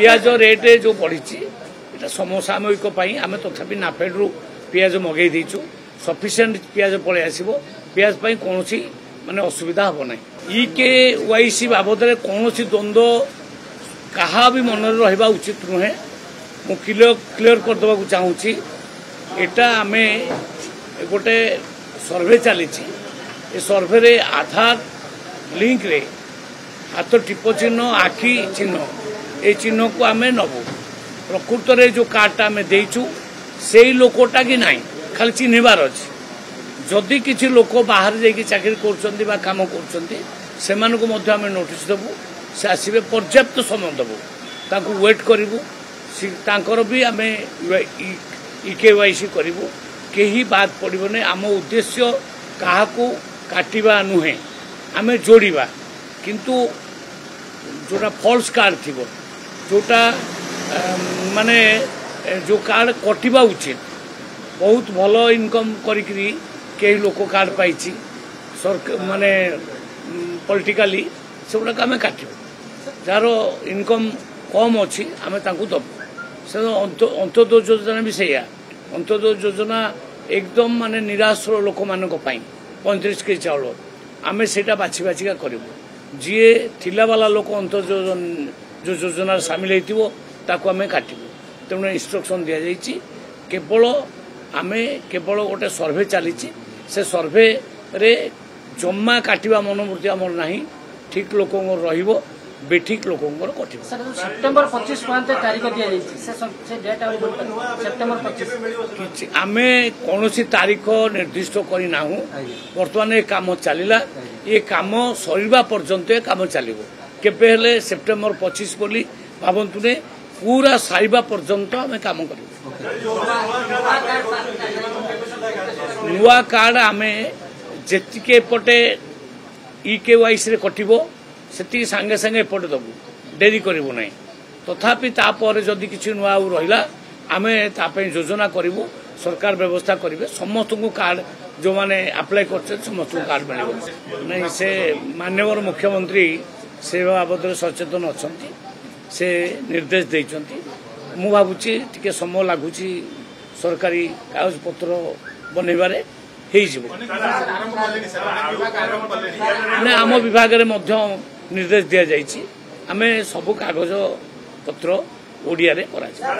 पियाज रेट जो बढ़ी समसामयिक आम तथापि नाफेड्रु पियाज मगई देचु सफिशिएंट पियाज पलि आसो पियाज कौन माने असुविधा हम ना EKYC बाबद कौन द्वंद्व क्या भी मन रहा उचित नुहे मु क्लियर करदे चाहूँगी एटा आम गोटे सर्वे चली सर्वे रे आधार लिंक रे हाथ टिप चिन्ह आखि चिन्ह ए चिन्ह को आम नबू प्रकृत रे जो कार्डटा आम देचु से लोकटा कि नाई खाली चिन्हबार अच्छे जदि किसी लोक बाहर जाकि चाकरी कर काम कर नोटिस देवु से आसवे पर्याप्त समय देवु तांको वेट करूँ तांकर भी आम EKYC करूँ कहीं बाद पड़ोनी आम उद्देश्य क्या काटिबा नुहे आम जोड़िबा किंतु जोटा फॉल्स कार्ड थी जोटा माने जो कार्ड कटिबा उचित बहुत भल इनकम करी कई लोक कार्ड पाई माने पॉलिटिकली से गुड़ा आम काटू जार इनकम कम अच्छी आम दबू से अंत्योदय योजना भी सैया अंत्योदय योजना एकदम माने निराश्र लोक मान 35 केजी चाउल आम से बाछी बाछिका करूँ जी थिला वाला लोक अंत्योदय जो योजना सामिल होता आम काटू तेणु इंस्ट्रक्शन दि जाइए केवल आम केवल गोटे सर्वे चली से सर्वे रे जमा काटिबा मनोवृत्ति आमर नहीं ठीक लोक बेठिक लोक कट सेप्टेम्बर 25 तारीख सेप्टेम्बर 25 आम कौन तारीख निर्दिष्ट करना बर्तमान ये कम चलला ये कम सरीबा पर्यंत ये कम चलो केबे सेप्टेम्बर 25 बोली भावतु ने पूरा सारिबा पर्यंत आम कम कर नुआ कार्ड आम जी एपटे EKYC रे कटिबो से सांगे सांगे एपटे दबू डेरी करूँ ना तथापि तापर जदि किसी नुआ रहा आम योजना करूँ सरकार व्यवस्था करेंगे समस्त को कार्ड जो मैंने अप्लाई कर समस्त को कार्ड मिले नहीं से माननीय मुख्यमंत्री से बाबद सचेतन अच्छा से निर्देश देइछंती मु भावुची टिके समय लगुच सरकारी कागज पत्र बनइबारे आम विभाग निर्देश दि जाइए आम सबू कागज पत्र ओडिया रे करा।